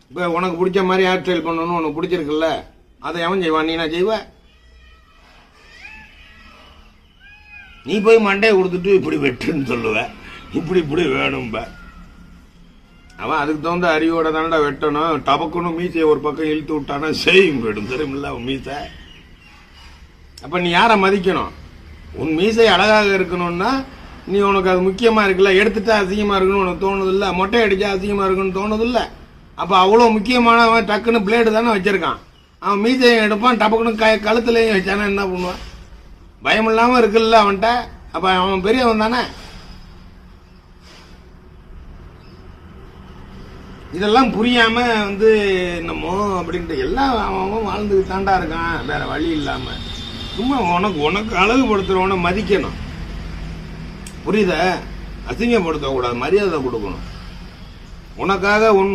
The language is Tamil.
இப்போ உனக்கு பிடிச்ச மாதிரி ஹேர் ஸ்டைல் பண்ணணும்னு உனக்கு பிடிச்சிருக்குல்ல, அதை அவன் செய்வான், நீ நான் செய்வ? நீ போய் மண்டையை கொடுத்துட்டு இப்படி வெட்டுன்னு சொல்லுவ, இப்படி இப்படி வேணும்ப. அவன் அதுக்கு தகுந்த அறிவோட தானடா வெட்டணும். டபக்குன்னு மீசையை ஒரு பக்கம் இழுத்து விட்டானா செய்யும் போயிடும், தெரியுமில்ல அவன் மீசை. அப்ப நீ யாரை மதிக்கணும்? உன் மீசை அழகாக இருக்கணும்னா நீ உனக்கு அது முக்கியமா இருக்குல்ல. எடுத்துட்டா அசிங்கமா இருக்குன்னு உனக்கு தோணுது இல்ல, மொட்டை அடிச்சா அசிங்கமா இருக்குன்னு தோணுது இல்ல. அப்ப அவ்வளவு முக்கியமானவன் டக்குன்னு பிளேடு தானே வச்சிருக்கான். அவன் மீசையும் எடுப்பான், டபக்குன்னு கழுத்துலையும் வச்சானா என்ன பண்ணுவான்? பயம் இல்லாம இருக்குல்ல அவன்கிட்ட. அப்ப அவன் பெரியவன் தானே. இதெல்லாம் புரியாம என்னமோ அப்படின்ட்டு எல்லாம் அவன் வாழ்ந்துட்டு தாண்டா இருக்கான், வேற வழி இல்லாம. சும்மா உனக்கு அழகுபடுத்துறவன மதிக்கணும், புரியுத? அசிங்கப்படுத்த கூடாது, மரியாதை கொடுக்கணும். உனக்காக